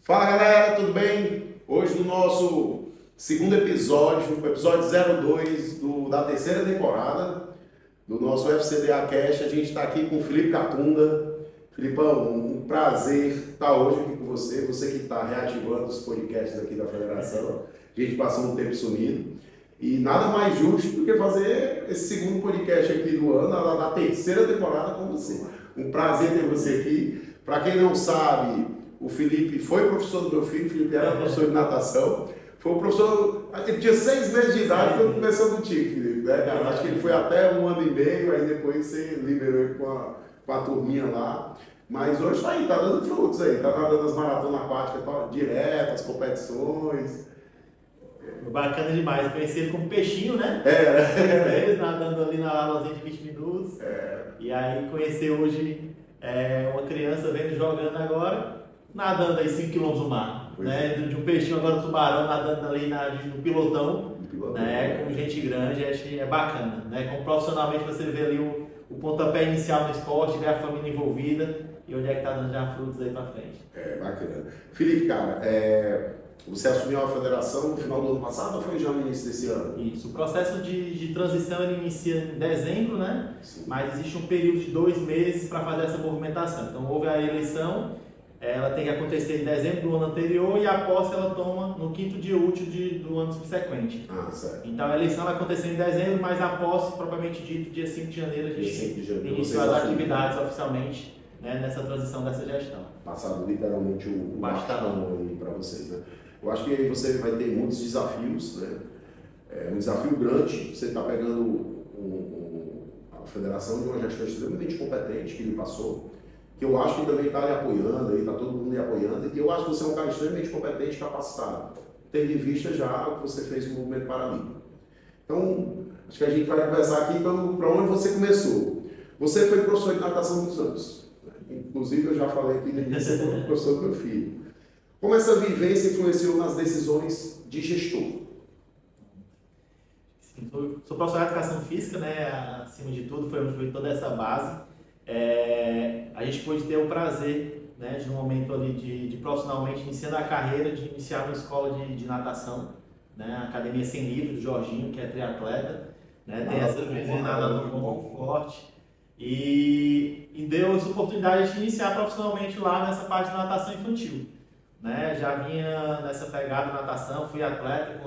Fala galera, tudo bem? Hoje no nosso segundo episódio, o episódio 02 da terceira temporada do nosso UFCDA Cast, a gente está aqui com o Felipe Catunda. Filipão, um prazer estar hoje aqui com você, você que está reativando os podcasts aqui da Federação. A gente passou um tempo sumido e nada mais justo do que fazer esse segundo podcast aqui do ano, da terceira temporada com você. Um prazer ter você aqui. Para quem não sabe, o Felipe foi professor do meu filho, o Felipe era professor de natação. Foi um professor, ele tinha 6 meses de idade quando começou contigo, Felipe, né, cara? Acho que ele foi até 1 ano e meio, aí depois você liberou ele com a turminha lá. Mas hoje tá aí, tá dando frutos aí, tá nadando as maratonas aquáticas direto, as competições. Bacana demais, conheci ele como peixinho, né? Nadando ali na águazinha de 20 minutos. E aí conhecer hoje uma criança vendo jogando agora, nadando aí 5 km no mar. Né? De um peixinho agora tubarão nadando ali no pilotão, né? Com gente grande, acho que é bacana. Né? Como profissionalmente você vê ali o pontapé inicial no esporte, ver a família envolvida e onde é que está dando já frutos aí para frente. Bacana. Felipe, cara, você assumiu a federação no final do ano passado ou foi já no início desse ano? Isso, o processo de transição ele inicia em dezembro, né? Sim. Mas existe um período de 2 meses para fazer essa movimentação. Então houve a eleição, ela tem que acontecer em dezembro do ano anterior e a posse ela toma no 5º dia útil do ano subsequente. Certo. Então a eleição vai acontecer em dezembro, mas a posse, propriamente dito, dia 5 de janeiro, a gente iniciou as atividades oficialmente, né, nessa transição dessa gestão. Passado literalmente o bastão aí para vocês, né? Eu acho que aí você vai ter muitos desafios, né? Um desafio grande, você está pegando a federação de uma gestão extremamente competente que lhe passou, que eu acho que também está lhe apoiando, aí está todo mundo lhe apoiando, e eu acho que você é um cara extremamente competente e capacitado, tendo em vista já o que você fez no movimento paralímpico. Então, acho que a gente vai conversar aqui para onde você começou. Você foi professor de natação há muitos anos, né? Inclusive eu já falei aqui no início, você foi professor do meu filho. Como essa vivência influenciou nas decisões de gestor? Sim, sou professor de educação física, né? Acima de tudo, foi toda essa base. A gente pôde ter o prazer, né, de um momento ali de profissionalmente iniciando a carreira, de iniciar uma escola de natação, né? A Academia Sem Livro do Jorginho, que é triatleta, né? Tem essa vivência nadador com forte. E deu essa oportunidade de iniciar profissionalmente lá nessa parte de natação infantil. Né? Já vinha nessa pegada de natação, fui atleta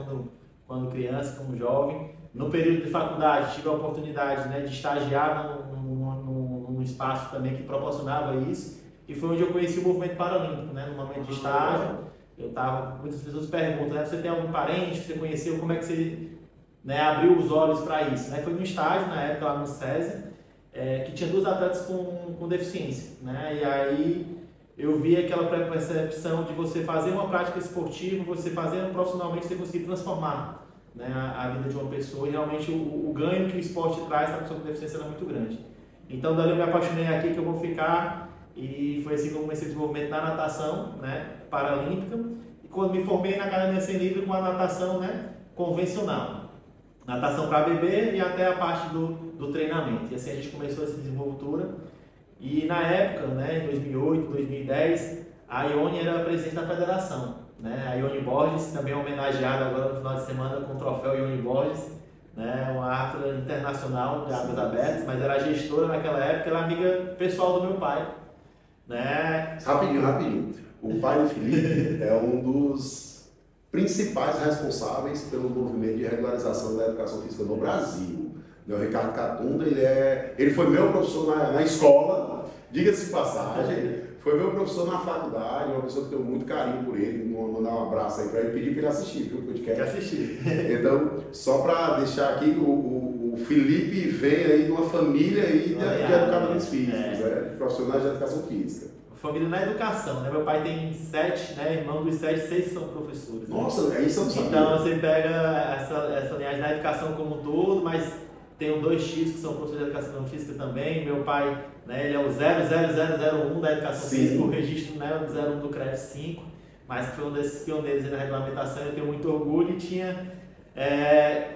quando criança, como jovem. No período de faculdade tive a oportunidade, né, de estagiar num espaço também que proporcionava isso, e foi onde eu conheci o movimento paralímpico, né? No momento de estágio, muitas pessoas perguntam, né, você tem algum parente que você conheceu, como é que você, né, abriu os olhos para isso? Né? Foi no estágio, na época lá no SESI, que tinha 2 atletas com deficiência, né? E aí eu vi aquela percepção de você fazer uma prática esportiva, você fazendo profissionalmente, você conseguir transformar, né, a vida de uma pessoa, e realmente o ganho que o esporte traz para a pessoa com deficiência era muito grande. Então dali eu me apaixonei aqui que eu vou ficar, e foi assim que eu comecei o desenvolvimento na natação, né, paralímpica, e quando me formei na Academia Sem Livro com a natação, né, convencional. Natação para bebê e até a parte do treinamento. E assim a gente começou essa desenvoltura. E na época, né, em 2008, 2010, a Ione era a presidente da federação. Né? A Ione Borges, também homenageada agora no final de semana com o troféu Ione Borges, né? Uma árbitra internacional de águas abertas, mas era gestora naquela época, era amiga pessoal do meu pai. Né? Rapidinho. O pai do Felipe é um dos principais responsáveis pelo movimento de regularização da educação física no Brasil. O Ricardo Catunda, ele foi meu professor na escola, diga-se de passagem, foi meu professor na faculdade, uma pessoa que tenho muito carinho por ele, mandar um abraço aí para ele, pedir para ele assistir, viu, o podcast. Assistir. Então, só para deixar aqui, o Felipe vem aí de uma família aí de educadores físicos, né, profissionais de educação física. Família na educação, né? Meu pai tem 7, né? Irmão dos 7, 6 são professores. Nossa, é isso eu não sabia. Então você pega essa linhagem da educação como um todo, mas tenho 2 tios que são professores de educação física também. Meu pai, né, ele é o 00001 da educação física, o registro, né, o 01 do CREF 5, mas que foi um desses pioneiros na regulamentação. Eu tenho muito orgulho e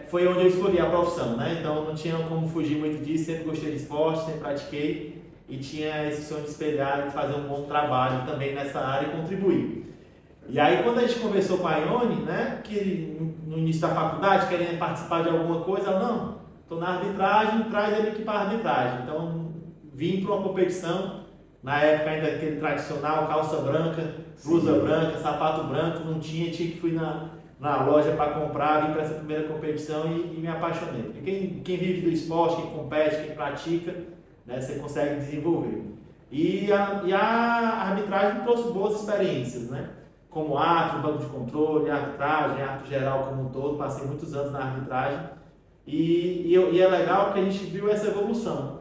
foi onde eu escolhi a profissão, né? Então não tinha como fugir muito disso, sempre gostei de esporte, sempre pratiquei e tinha esse sonho de espelhar e fazer um bom trabalho também nessa área e contribuir. E aí quando a gente conversou com a Ione, né, que no início da faculdade querendo participar de alguma coisa, ela, não, estou na arbitragem, traz ele aqui para a arbitragem. Então vim para uma competição, na época ainda aquele tradicional, calça branca, blusa branca, sapato branco, não tinha que fui na loja para comprar, vim para essa primeira competição e me apaixonei. Quem vive do esporte, quem compete, quem pratica, né, você consegue desenvolver. E a arbitragem trouxe boas experiências, né? Como árbitro, banco de controle, arbitragem, árbitro geral como um todo, passei muitos anos na arbitragem e é legal porque a gente viu essa evolução,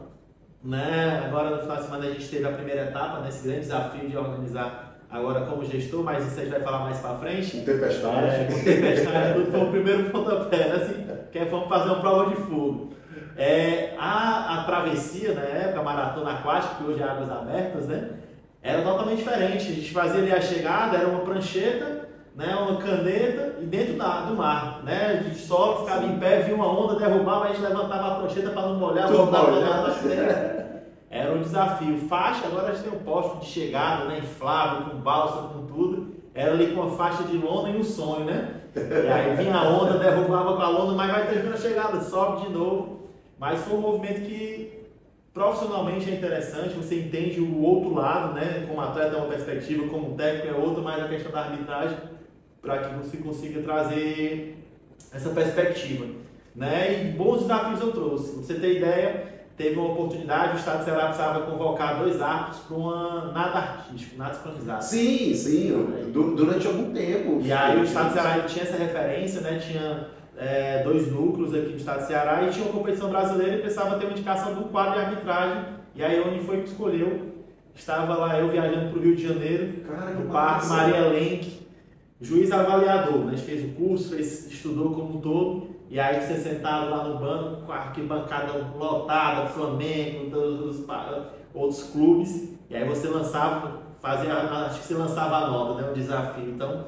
né? Agora no final de semana a gente teve a primeira etapa, né? Esse grande desafio de organizar agora como gestor, mas isso a gente vai falar mais para frente. Com tempestade. Com tempestade, tudo foi o primeiro pontapé, né? Assim, que vamos fazer uma prova de fogo. A travessia, na época, a maratona aquática, que hoje é Águas Abertas, né? Era totalmente diferente. A gente fazia ali a chegada, era uma prancheta, né? Uma caneta e dentro do mar, né? A gente só ficava em pé, via uma onda, derrubava, a gente levantava a prancheta para não molhar, voltava para Era um desafio. Faixa, agora a gente tem um posto de chegada, né? Inflável, com balsa, com tudo. Era ali com uma faixa de lona e um sonho, né? E aí vinha a onda, derrubava com a lona, mas vai terminar a chegada, sobe de novo. Mas foi um movimento que profissionalmente é interessante, você entende o outro lado, né? Como atleta é uma perspectiva, como técnico é outra, mas a questão da arbitragem para que você consiga trazer essa perspectiva, né? E bons desafios eu trouxe. Pra você ter ideia, teve uma oportunidade, o Estado de Ceará precisava convocar 2 árbitros para uma nada artístico, nada sincronizado. Sim, durante algum tempo. E aí o Estado de Ceará tinha essa referência, né? Tinha 2 núcleos aqui no estado de Ceará e tinha uma competição brasileira e precisava ter uma indicação do quadro de arbitragem. E aí onde foi que escolheu? Estava lá eu viajando para o Rio de Janeiro, no Parque Maria Lenk, juiz avaliador, né? A gente fez o curso, estudou como um todo, e aí você sentado lá no banco, com a arquibancada lotada, Flamengo, todos os outros clubes, e aí você lançava, acho que você lançava a nota, né? Um desafio. Então,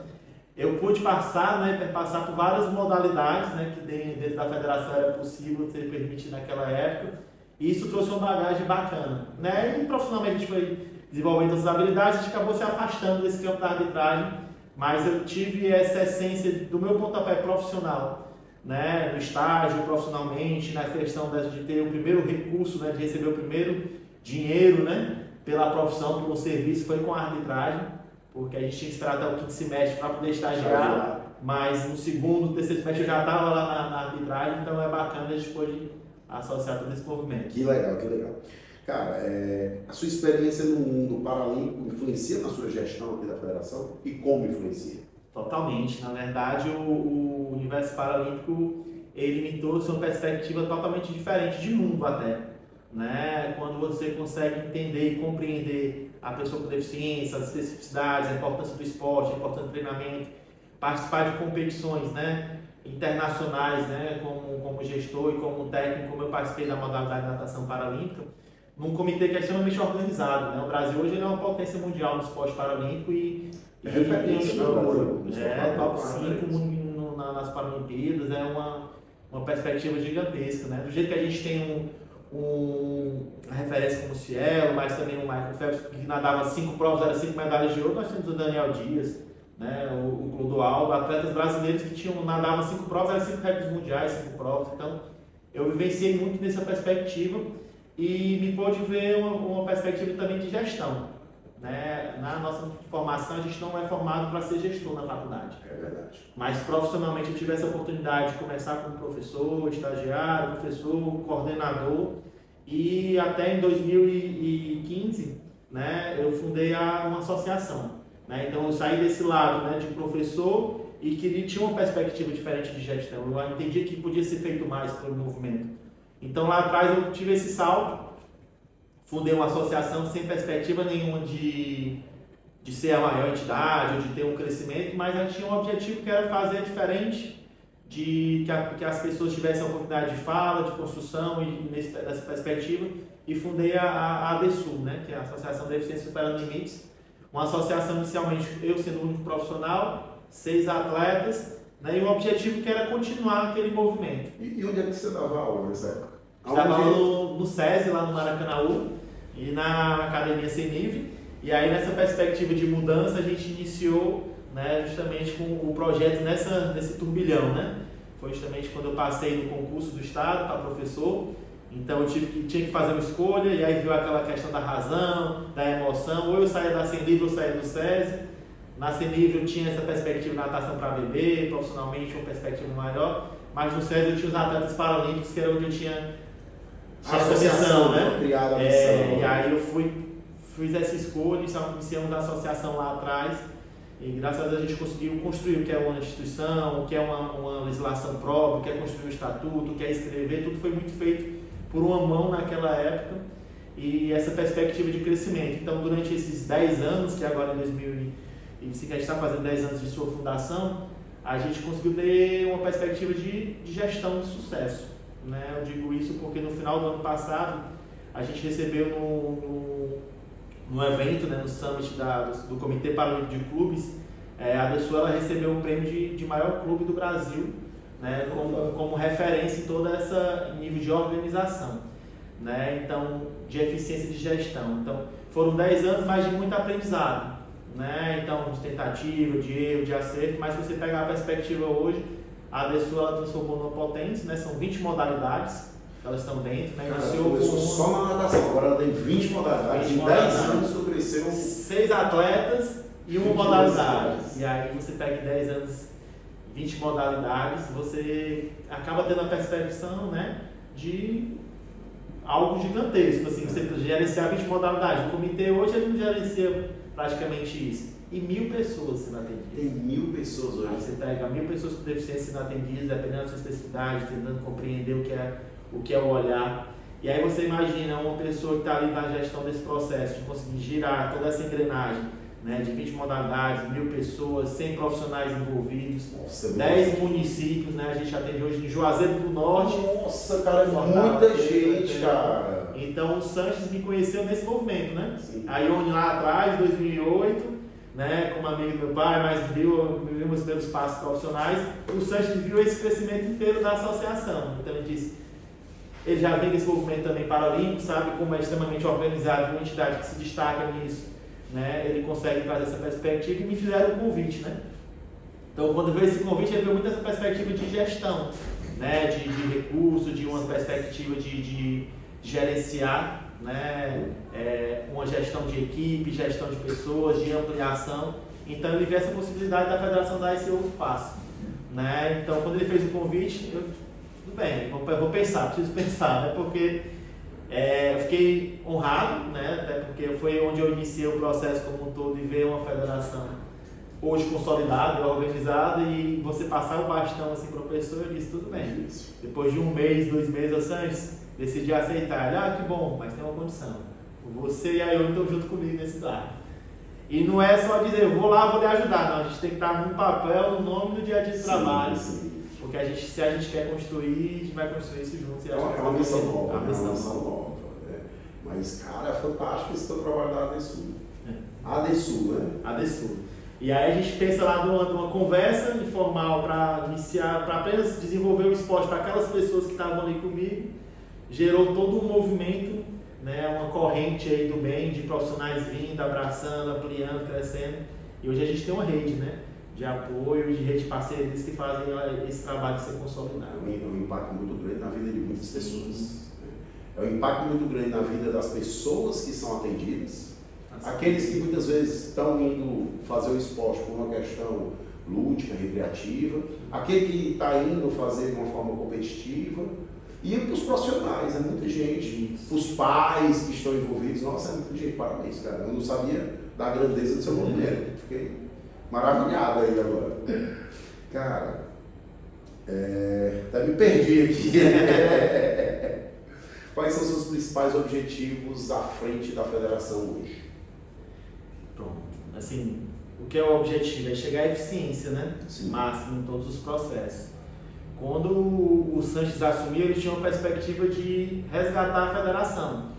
eu pude passar, né, perpassar por várias modalidades, né, que dentro da federação era possível ser permitido naquela época, e isso trouxe uma bagagem bacana, né, e profissionalmente a gente foi desenvolvendo essas habilidades, a gente acabou se afastando desse campo da arbitragem, mas eu tive essa essência do meu pontapé profissional, né, no estágio, profissionalmente, na questão de ter o primeiro recurso, né, de receber o primeiro dinheiro, né, pela profissão, por um serviço, foi com a arbitragem. Porque a gente tinha que esperar até o 5º semestre para poder estagiar, mas no 2º, 3º semestre eu já estava lá na arbitragem, então é bacana a gente pode associar todo esse movimento. Que legal, que legal. Cara, a sua experiência no mundo paralímpico influencia na sua gestão aqui da federação? E como influencia? Totalmente. Na verdade, o universo paralímpico, ele me trouxe uma perspectiva totalmente diferente de mundo até. Né? Quando você consegue entender e compreender a pessoa com deficiência, as especificidades, a importância do esporte, a importância do treinamento, participar de competições, né, internacionais, né, como gestor e como técnico, como eu participei da modalidade de natação paralímpica, num comitê que é extremamente organizado. Né? O Brasil hoje é uma potência mundial no esporte paralímpico e referência no Brasil. Top 5 nas Paralimpíadas, é uma perspectiva gigantesca. Né? Do jeito que a gente tem a referência como o Cielo, mas também o Michael Phelps, que nadava 5 provas, era 5 medalhas de ouro. Nós temos o Daniel Dias, né, o Clodoaldo, atletas brasileiros que nadavam 5 provas, eram 5 recordes mundiais, 5 provas. Então, eu vivenciei muito nessa perspectiva e me pôde ver uma perspectiva também de gestão. Né? Na nossa formação, a gente não é formado para ser gestor na faculdade. É verdade. Mas profissionalmente eu tive essa oportunidade de começar como professor, estagiário, professor, coordenador, e até em 2015, né, eu fundei uma associação. Né? Então eu saí desse lado, né, de professor e tinha uma perspectiva diferente de gestão. Eu entendi que podia ser feito mais pelo movimento. Então lá atrás eu tive esse salto, fundei uma associação sem perspectiva nenhuma de ser a maior entidade ou de ter um crescimento, mas a gente tinha um objetivo que era fazer diferente, que as pessoas tivessem a oportunidade de fala, de construção e nessa perspectiva, e fundei a ADSU, né, que é a Associação de Deficiência Superando Limites, uma associação inicialmente eu sendo o único profissional, 6 atletas, né, e o objetivo que era continuar aquele movimento. E onde é que você dava aula nessa época? Estava no SESI, lá no Maracanaú, e na Academia Sem Nível. E aí, nessa perspectiva de mudança, a gente iniciou né, justamente com o projeto nesse turbilhão, né? Foi justamente quando eu passei no concurso do Estado para professor, então eu tinha que fazer uma escolha, e aí viu aquela questão da razão, da emoção, ou eu saía da Semlivre ou saía do SESI. Na Semlivre eu tinha essa perspectiva de natação para bebê, profissionalmente uma perspectiva maior, mas no SESI eu tinha os atletas paralímpicos, que era onde eu tinha essa missão, né? Criada a missão. E aí eu fiz essa escolha, iniciamos a associação lá atrás, e graças a Deus a gente conseguiu construir o que é uma instituição, o que é uma legislação própria, o que é construir um estatuto, o que é escrever, tudo foi muito feito por uma mão naquela época, e essa perspectiva de crescimento. Então, durante esses 10 anos, que agora em 2005 a gente está fazendo 10 anos de sua fundação, a gente conseguiu ter uma perspectiva de gestão de sucesso, né? Eu digo isso porque no final do ano passado a gente recebeu no evento, né, no Summit do Comitê Paralímpico de Clubes, a Adesul ela recebeu o prêmio de maior clube do Brasil, né, como referência em toda essa nível de organização, né, então, de eficiência de gestão. Então, foram 10 anos, mas de muito aprendizado, né, então, de tentativa, de erro, de acerto, mas se você pegar a perspectiva hoje, a Adesul ela transformou numa potência, né, são 20 modalidades, elas estão dentro, né? Começou só na natação, agora ela tem 20 modalidades, em 10 anos tu cresceu 6 atletas e uma modalidade. E aí você pega em 10 anos 20 modalidades, você acaba tendo a percepção, né, de algo gigantesco, assim, você gerenciar 20 modalidades. O comitê hoje ele não gerencia praticamente isso. E 1.000 pessoas sendo atendidas. Tem 1.000 pessoas hoje. Aí você pega 1.000 pessoas com deficiência sendo atendidas, dependendo da sua especificidade, tentando compreender o que é o olhar. E aí você imagina uma pessoa que está ali na gestão desse processo, de conseguir girar toda essa engrenagem, né, de 20 modalidades, 1.000 pessoas, 100 profissionais envolvidos, nossa, 10 municípios, né, a gente atende hoje em Juazeiro do Norte. Nossa, cara, é muita gente, cara. Então o Sanches me conheceu nesse movimento, né? Sim. A Ione lá atrás, 2008, né, como amigo do meu pai, mas vimos pelos passos profissionais, o Sanches viu esse crescimento inteiro da associação. Então ele disse, ele já vem desse movimento também paralímpico, sabe como é extremamente organizado, uma entidade que se destaca nisso, né, ele consegue trazer essa perspectiva e me fizeram um convite, né? Então quando veio esse convite, ele veio muito essa perspectiva de gestão, né, de recurso, de uma perspectiva de gerenciar, né, uma gestão de equipe, gestão de pessoas, de ampliação. Então ele vê essa possibilidade da federação dar esse outro passo, né? Então quando ele fez o convite, tudo bem, eu vou pensar, preciso pensar, né? Porque eu fiquei honrado, né? Até porque foi onde eu iniciei o processo como um todo e ver uma federação hoje consolidada, organizada, e você passar o bastão assim para o professor, eu disse, tudo bem. Depois de 1 mês, 2 meses, eu Sanches, decidi aceitar. Ele, que bom, mas tem uma condição. Você e a Ione estão junto comigo nesse lado. E não é só dizer, eu vou lá, vou lhe ajudar. Não, a gente tem que estar no papel, no nome do dia a dia de trabalho. Sim. Porque se a gente quer construir, a gente vai construir isso juntos. É uma missão nova, Mas, cara, é fantástico esse teu trabalho da Adesul. Adesul, né? Adesul. E aí a gente pensa lá numa conversa informal para iniciar, para apenas desenvolver o esporte para aquelas pessoas que estavam ali comigo. Gerou todo um movimento, né, uma corrente aí do bem, de profissionais vindo, abraçando, ampliando, crescendo. E hoje a gente tem uma rede, né, de apoio, de rede de parcerias que fazem esse trabalho ser consolidado. É um impacto muito grande na vida de muitas pessoas. É um impacto muito grande na vida das pessoas que são atendidas. Aqueles que muitas vezes estão indo fazer o esporte por uma questão lúdica, recreativa. Aquele que está indo fazer de uma forma competitiva. E para os profissionais, é muita gente. Os pais que estão envolvidos. Nossa, é muita gente. Parabéns, cara. Eu não sabia da grandeza do seu movimento. Fiquei maravilhado aí agora. Cara, até me perdi aqui. Quais são os seus principais objetivos à frente da federação hoje? Pronto, assim, o que é o objetivo? É chegar à eficiência, né? Sim. Máxima em todos os processos. Quando o Sanches assumiu, ele tinha uma perspectiva de resgatar a federação.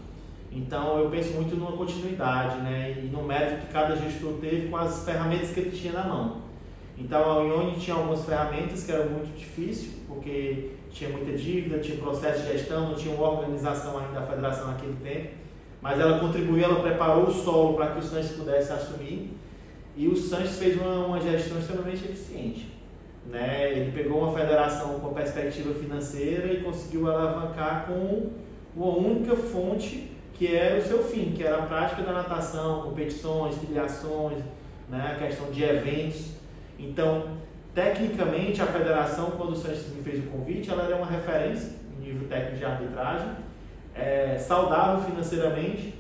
Então eu penso muito numa continuidade, né? E no mérito que cada gestor teve com as ferramentas que ele tinha na mão. Então a Ione tinha algumas ferramentas que eram muito difíceis, porque tinha muita dívida, tinha processo de gestão, não tinha uma organização ainda da federação naquele tempo. Mas ela contribuiu, ela preparou o solo para que o Sanches pudesse assumir. e o Sanches fez uma gestão extremamente eficiente. Né? Ele pegou uma federação com perspectiva financeira e conseguiu alavancar com uma única fonte, que era o seu fim, que era a prática da natação, competições, filiações, né? A questão de eventos. Então, tecnicamente, a federação, quando o Sanches me fez o convite, ela era uma referência em nível técnico de arbitragem, saudável financeiramente.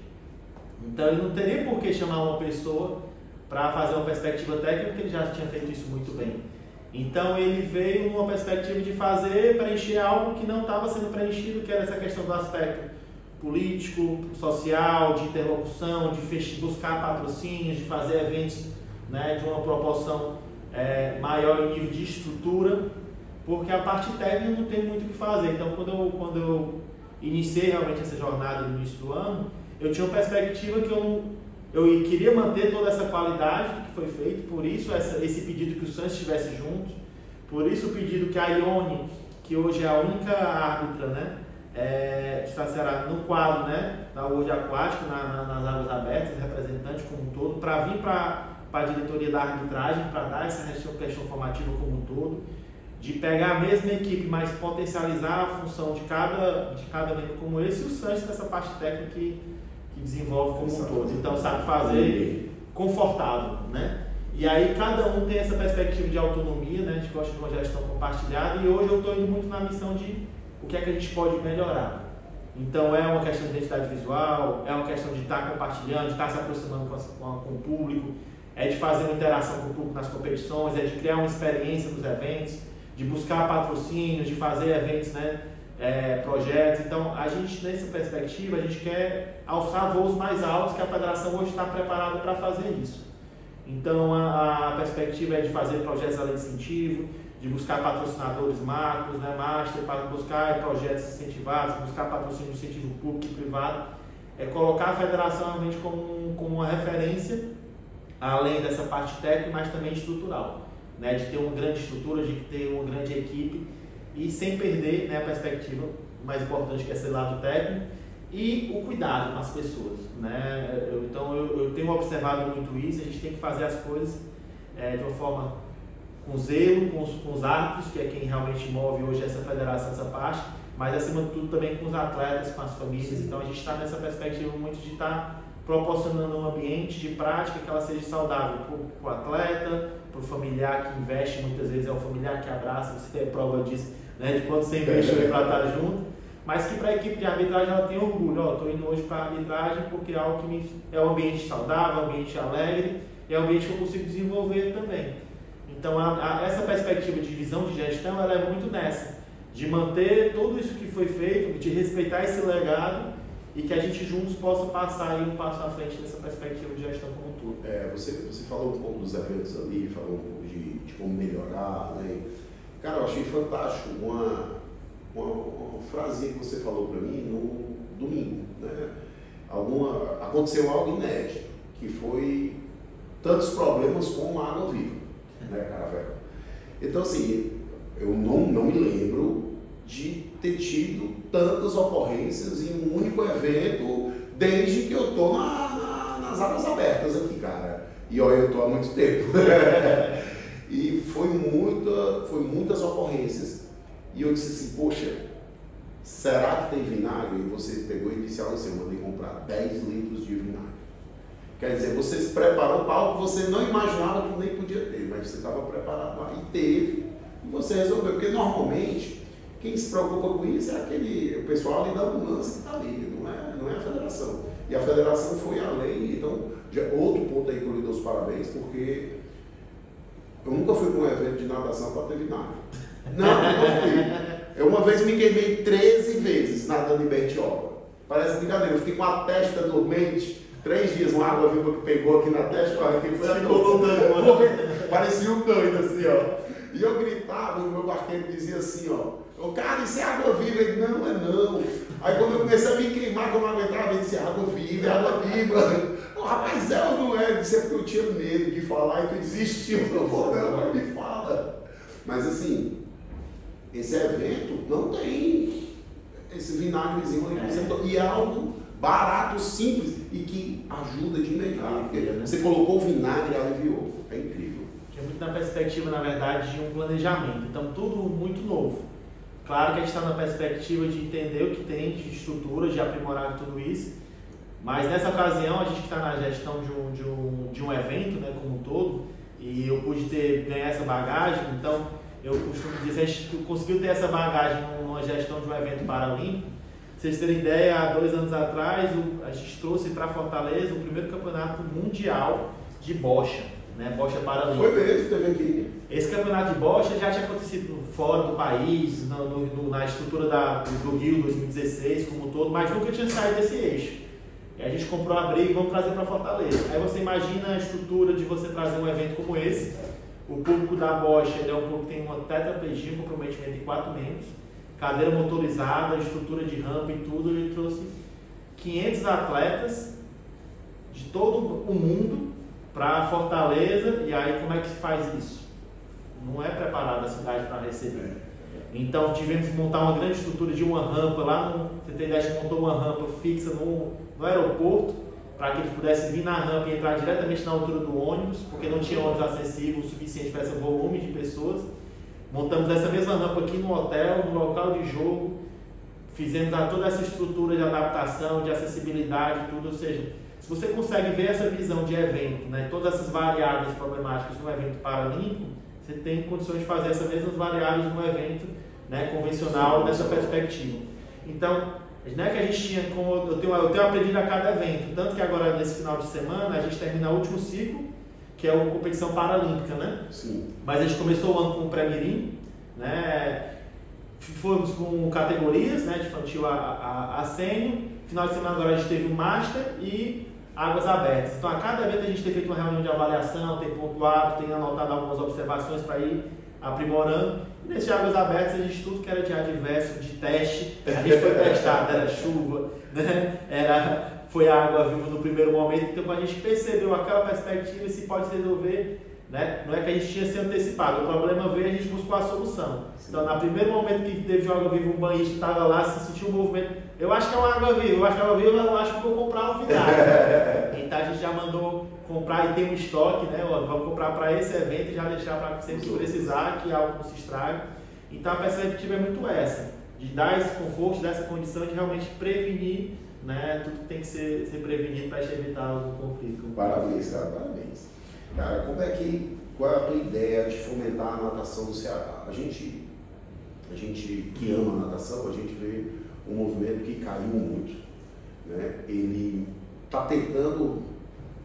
Então, ele não teria por que chamar uma pessoa para fazer uma perspectiva técnica, porque ele já tinha feito isso muito bem. Então, ele veio numa perspectiva de preencher algo que não estava sendo preenchido, que era essa questão do aspecto político, social, de interlocução, de buscar patrocínios, de fazer eventos, né, de uma proporção maior em nível de estrutura, porque a parte técnica não tem muito o que fazer. Então, quando eu iniciei realmente essa jornada no início do ano, eu tinha uma perspectiva que eu queria manter toda essa qualidade do que foi feito, por isso esse pedido que o Sanches estivesse junto, por isso o pedido que a Ione, que hoje é a única árbitra, né, será no quadro, né, na World Aquática, nas águas abertas, representante como um todo, para vir para a diretoria da arbitragem, para dar essa questão formativa como um todo, de pegar a mesma equipe, mas potencializar a função de cada membro como esse, e o Sanches nessa parte técnica que desenvolve como um todo. Então sabe fazer confortável, né? E aí cada um tem essa perspectiva de autonomia, né? A gente gosta de uma gestão compartilhada, e hoje eu estou indo muito na missão de o que é que a gente pode melhorar. Então é uma questão de identidade visual, é uma questão de estar compartilhando, de estar se aproximando com o público, é de fazer uma interação com o público nas competições, é de criar uma experiência nos eventos, de buscar patrocínios, de fazer eventos, né? Projetos. Então a gente, nessa perspectiva, a gente quer alçar voos mais altos, que a federação hoje está preparada para fazer isso. Então a perspectiva é de fazer projetos além de incentivo, de buscar patrocinadores macros, né, master, para buscar projetos incentivados, buscar patrocínio de incentivo público e privado, colocar a federação realmente como uma referência, além dessa parte técnica, mas também estrutural, né, de ter uma grande estrutura, de ter uma grande equipe, e sem perder, né, a perspectiva mais importante, que é esse lado técnico, e o cuidado com as pessoas, né? Então eu tenho observado muito isso. A gente tem que fazer as coisas de uma forma com zelo, com os árbitros, que é quem realmente move hoje essa federação, essa parte, mas acima de tudo também com os atletas, com as famílias. Então a gente está nessa perspectiva muito de estar proporcionando um ambiente de prática que ela seja saudável para o atleta, para o familiar que investe, muitas vezes é o familiar que abraça, você é prova disso, né, de quanto você investiu para estar junto, mas que para a equipe de arbitragem ela tem orgulho. Estou indo hoje para a arbitragem porque é algo que é um ambiente saudável, um ambiente alegre, e é um ambiente que eu consigo desenvolver também. Então essa perspectiva de visão de gestão, ela é muito nessa, de manter tudo isso que foi feito, de respeitar esse legado, e que a gente juntos possa passar aí um passo à frente nessa perspectiva de gestão como um todo. Você falou um pouco dos eventos ali, falou um pouco de como melhorar, né? Cara, eu achei fantástico uma frasinha que você falou para mim no domingo, né? Aconteceu algo inédito, que foi tantos problemas com a água viva, né, Caravela? Então, assim, eu não me lembro de ter tido tantas ocorrências em um único evento desde que eu tô nas águas abertas aqui, cara. E olha, eu tô há muito tempo. E foi muitas ocorrências. E eu disse assim, poxa, será que tem vinagre? E você pegou e disse assim, eu mandei comprar 10 litros de vinagre. Quer dizer, você se preparou para algo que você não imaginava que nem podia ter, mas você estava preparado lá e teve, e você resolveu. Porque normalmente, quem se preocupa com isso é o pessoal ali da ambulância que está ali, não é a federação. E a federação foi além. Então, outro ponto aí que eu lhe dou os parabéns, porque eu nunca fui para um evento de natação para ter vinagre. Não fui. Eu uma vez me queimei 13 vezes nadando em Bertioga. Parece brincadeira, eu fiquei com a testa dormente 3 dias, uma água viva que pegou aqui na testa, que foi parecia um doido assim, ó. E eu gritava, o meu barqueiro dizia assim, ó, cara, isso é água viva. Ele, não, é não. Aí quando eu comecei a me queimar, que eu não aguentava, ele disse, água viva, é água viva. Oh, rapaz, é ou não é? Ele disse, é porque eu tinha medo de falar e tu desistiu. Eu vou não, mas me fala. Mas assim, esse evento não tem esse vinagrezinho aí. E é algo barato, simples e que ajuda de imediato. Você colocou o vinagre e aliviou. É incrível. É muito na perspectiva, na verdade, de um planejamento. Então, tudo muito novo. Claro que a gente está na perspectiva de entender o que tem de estrutura, de aprimorar tudo isso. Mas nessa ocasião, a gente que está na gestão de um evento, né, como um todo, e eu pude ganhar essa bagagem, então eu costumo dizer, a gente conseguiu ter essa bagagem numa gestão de um evento paralímpico. Pra vocês terem ideia, há 2 anos atrás, a gente trouxe para Fortaleza o primeiro campeonato mundial de bocha, né, bocha paralímpica. Foi mesmo, teve aqui. Esse campeonato de bocha já tinha acontecido fora do país, na estrutura do Rio 2016 como um todo, mas nunca tinha saído desse eixo. E a gente comprou a briga e vamos trazer para Fortaleza. Aí você imagina a estrutura de você trazer um evento como esse. O público da bocha, ele é um público que tem uma tetraplegia, um comprometimento de 4 membros, cadeira motorizada, estrutura de rampa e tudo. Ele trouxe 500 atletas de todo o mundo para Fortaleza. E aí como é que se faz isso? Não é preparada a cidade para receber. Então tivemos que montar uma grande estrutura de uma rampa lá você tem ideia, a gente montou uma rampa fixa no aeroporto para que eles pudessem vir na rampa e entrar diretamente na altura do ônibus, porque não tinha ônibus acessível o suficiente para esse volume de pessoas. Montamos essa mesma rampa aqui no hotel, no local de jogo, fizemos toda essa estrutura de adaptação, de acessibilidade, tudo, ou seja, se você consegue ver essa visão de evento, né, todas essas variáveis problemáticas no evento paralímpico, você tem condições de fazer essas mesmas variáveis no evento, né, convencional, nessa perspectiva. Então, não é que a gente tinha, como eu tenho aprendido a cada evento, tanto que agora nesse final de semana a gente termina o último ciclo, que é a competição paralímpica, né? Sim. Mas a gente começou o ano com o pré-mirim, né? Fomos com categorias, né, de infantil a sênior. Final de semana agora a gente teve o Master e Águas Abertas. Então a cada evento a gente tem feito uma reunião de avaliação, tem pontuado, tem anotado algumas observações para ir aprimorando. E nesse Águas Abertas a gente tudo que era de adverso, de teste, a gente foi testado, era chuva, né? Foi a água viva no primeiro momento, então quando a gente percebeu aquela perspectiva, se pode se resolver, né? Não é que a gente tinha se antecipado, o problema veio e a gente buscou a solução. Então, no primeiro momento que teve de água viva, um banhista estava lá, se sentiu um movimento, eu acho que é uma água viva, eu acho que vou comprar um vinagre. Então a gente já mandou comprar e tem um estoque, né? Ó, vamos comprar para esse evento e já deixar para sempre que precisar, que algo não se estrague. Então a perspectiva é muito essa, de dar esse conforto, de dar essa condição de realmente prevenir, né, tudo que tem que ser prevenido para evitar algum conflito. Parabéns, cara, parabéns. Cara, qual é a tua ideia de fomentar a natação do Ceará? A gente que ama a natação, a gente vê um movimento que caiu muito, né? Ele está tentando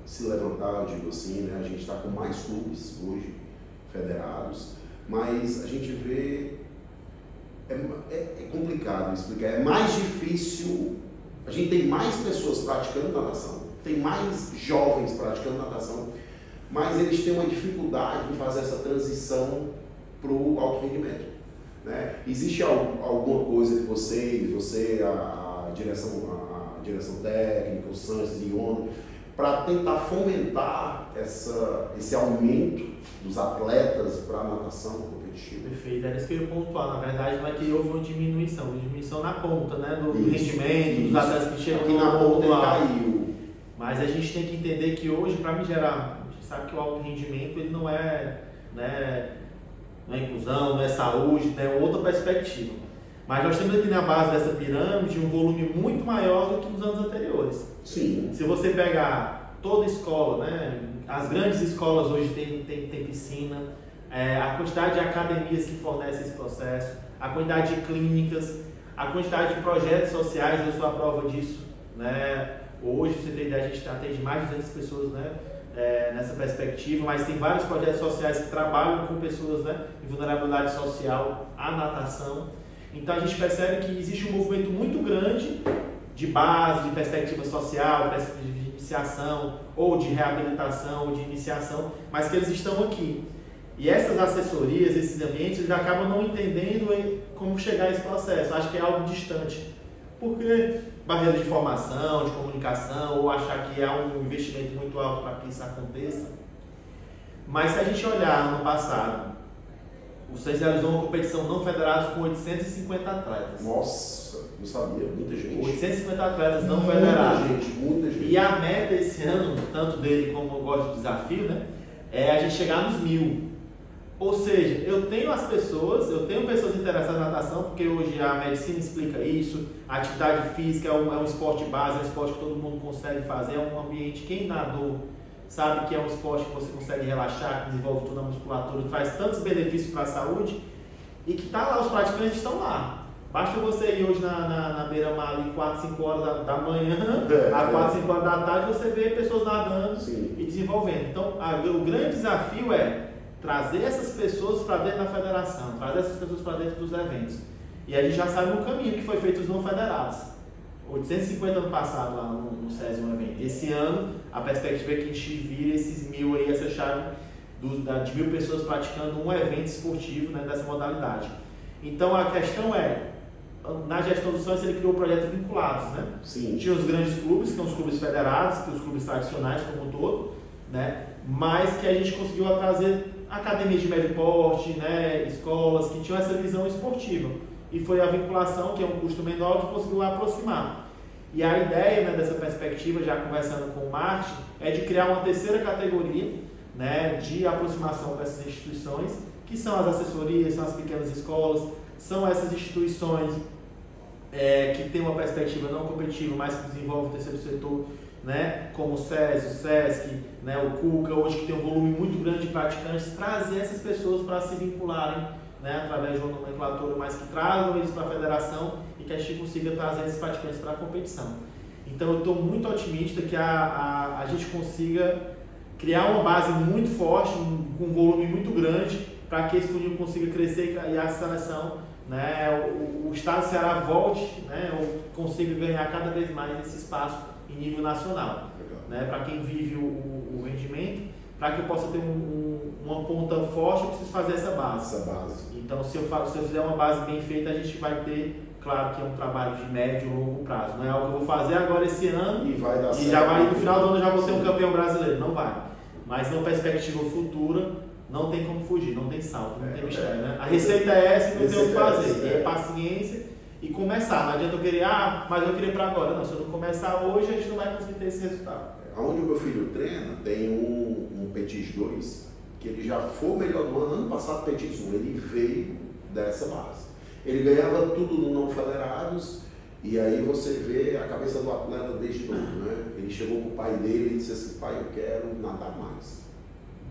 se levantar, eu digo assim, né? A gente está com mais clubes hoje federados, mas a gente vê, é complicado explicar, é mais difícil, a gente tem mais pessoas praticando natação, tem mais jovens praticando natação, mas eles têm uma dificuldade em fazer essa transição para o alto rendimento, né? Existe alguma coisa que você, a direção técnica, o Sanches e o ONU, para tentar fomentar esse aumento dos atletas para a natação competitiva? Perfeito, era isso que eu ia pontuar. Na verdade, não é que houve uma diminuição na ponta, né, do rendimento, dos atletas que chegam aqui na ponta ele caiu. Mas a gente tem que entender que hoje, para me gerar, a gente sabe que o alto rendimento ele não é, né, não é inclusão, não é saúde, né, é outra perspectiva. Mas nós temos aqui na base dessa pirâmide um volume muito maior do que nos anos anteriores. Sim. Se você pegar toda escola, né, as grandes escolas hoje tem piscina, a quantidade de academias que fornecem esse processo, a quantidade de clínicas, a quantidade de projetos sociais, eu sou a prova disso, né? Hoje, pra você ter ideia, a gente atende mais de 200 pessoas, né, nessa perspectiva, mas tem vários projetos sociais que trabalham com pessoas, né, em vulnerabilidade social, a natação. Então a gente percebe que existe um movimento muito grande de base, de perspectiva social, de iniciação, ou de reabilitação, ou de iniciação, mas que eles estão aqui. E essas assessorias, esses ambientes, eles acabam não entendendo como chegar a esse processo. Acho que é algo distante. Porque barreira de formação, de comunicação, ou achar que há um investimento muito alto para que isso aconteça. Mas se a gente olhar no passado, o SES realizou uma competição não federada com 850 atletas. Nossa! Não sabia, muita gente. 850 atletas não federados. Muita gente. E a meta esse ano, tanto dele como eu gosto de desafio, né, é a gente chegar nos 1000. Ou seja, eu tenho pessoas interessadas na natação, porque hoje a medicina explica isso, a atividade física é um esporte base, é um esporte que todo mundo consegue fazer, é um ambiente, quem nadou sabe que é um esporte que você consegue relaxar, que desenvolve toda a musculatura, traz tantos benefícios para a saúde, e que tá lá, os praticantes estão lá. Basta você ir hoje na beira-mar ali 4, 5 horas da manhã, a 4, 5 horas da tarde, você vê pessoas nadando. Sim. E desenvolvendo. Então, o grande desafio é trazer essas pessoas para dentro da federação, trazer essas pessoas para dentro dos eventos. E a gente já sabe no caminho que foi feito os não federados. 850 ano passado lá no SESI um evento. Esse ano, a perspectiva é que a gente vire esses 1000 aí, essa chave de 1000 pessoas praticando um evento esportivo, né, dessa modalidade. Então a questão é, na gestão do SESI ele criou projetos vinculados, né? Sim. Tinha os grandes clubes, que são os clubes federados, que são os clubes tradicionais como um todo, né? Mas que a gente conseguiu trazer academias de médio porte, né, escolas que tinham essa visão esportiva. E foi a vinculação, que é um custo menor, que conseguiu aproximar. E a ideia, né, dessa perspectiva, já conversando com o Martin, é de criar uma terceira categoria, né, de aproximação com essas instituições, que são as assessorias, são as pequenas escolas, são essas instituições que têm uma perspectiva não competitiva, mas que desenvolvem o terceiro setor, né, como o SESI, o SESC, né, o CUCA, hoje que tem um volume muito grande de praticantes, trazer essas pessoas para se vincularem, né, através de uma nomenclatura, mas que tragam eles para a federação e que a gente consiga trazer esses praticantes para a competição. Então eu estou muito otimista que a gente consiga criar uma base muito forte, com um volume muito grande, para que esse funil consiga crescer e a seleção, né, o estado do Ceará volte, né, ou consiga ganhar cada vez mais esse espaço em nível nacional, né, para quem vive o rendimento, para que eu possa ter uma ponta forte, eu preciso fazer essa base. Então, se eu fizer uma base bem feita, a gente vai ter, claro que é um trabalho de médio e longo prazo. Não é algo que eu vou fazer agora esse ano e já vai, no final do ano já vou ser um campeão brasileiro. Não vai. Mas na perspectiva futura, não tem como fugir, não tem salto, não tem mistério, né? A receita é essa e não tem o que fazer. É paciência e começar. Não adianta eu querer, mas eu queria para agora. Não, se eu não começar hoje, a gente não vai conseguir ter esse resultado. Onde o meu filho treina, tem um Petis 2, que ele já foi o melhor do ano. Ano passado, Petis 1, ele veio dessa base. Ele ganhava tudo no não federados, e aí você vê a cabeça do atleta desde novo, né? Ele chegou com o pai dele e disse assim: pai, eu quero nadar mais.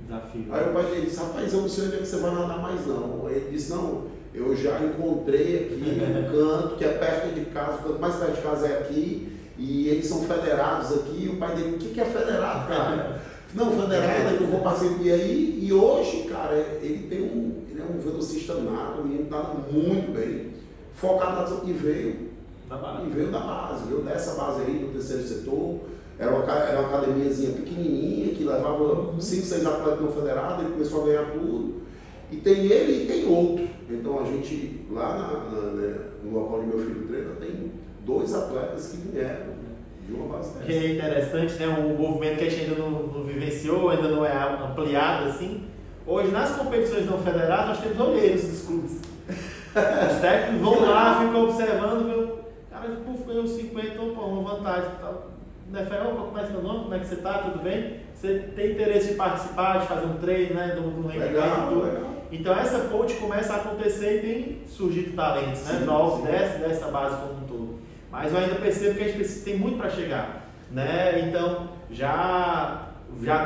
Desafio. Aí o pai dele disse: rapaz, eu não sei onde é que você vai nadar mais não. Aí ele disse: não, eu já encontrei aqui um canto que é perto de casa, o canto mais perto de casa é aqui, e eles são federados aqui. E o pai dele: o que é federado, cara? Não, federado é que eu vou passar aqui aí. E hoje, cara, ele é um velocista nato, o menino nada muito bem, focado na que veio da base, veio dessa base aí do terceiro setor. Era uma academiazinha pequenininha que levava 5, 6 atletas não federados. Ele começou a ganhar tudo. E tem ele e tem outro. Então a gente, lá no local onde meu filho treina, tem 2 atletas que vieram de uma base dessa. Que é interessante, né? Um movimento que a gente ainda não vivenciou, ainda não é ampliado assim. Hoje, nas competições não federadas, nós temos olheiros dos clubes. Os técnicos vão lá, ficam observando, viu? Cara, ganhou 50, opa, uma vantagem. Opa, como é seu nome? Como é que você está? Tudo bem? Você tem interesse de participar, de fazer um treino, né? Legal. Então essa ponte começa a acontecer e tem surgido talentos, né? Novos dessa base como um todo. Mas eu ainda percebo que a gente tem muito para chegar, né? Então já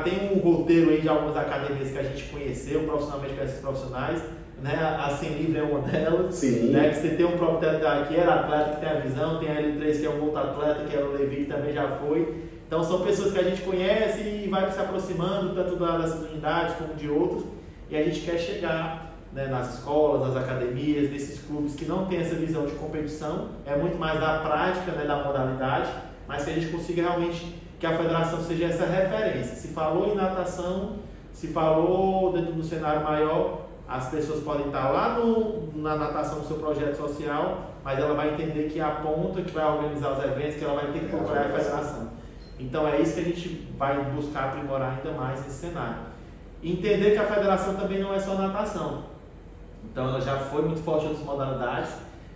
tem um roteiro aí de algumas academias que a gente conheceu profissionalmente com esses profissionais, né? A Sem Livre é uma delas. Sim. Né? Que você tem um próprio que era atleta, que tem a visão, tem a L3 que é um outro atleta, que era o Levi, que também já foi. Então são pessoas que a gente conhece e vai se aproximando tanto dessas unidades como de outros, e a gente quer chegar, né, nas escolas, nas academias, nesses clubes que não tem essa visão de competição, é muito mais da prática, né, da modalidade, mas que a gente consiga realmente que a federação seja essa referência. Se falou em natação, se falou dentro do cenário maior, as pessoas podem estar lá na natação do seu projeto social, mas ela vai entender que é a ponta que vai organizar os eventos, que ela vai ter que procurar a federação. Então é isso que a gente vai buscar aprimorar ainda mais nesse cenário. Entender que a federação também não é só natação. Então ela já foi muito forte em outras modalidades,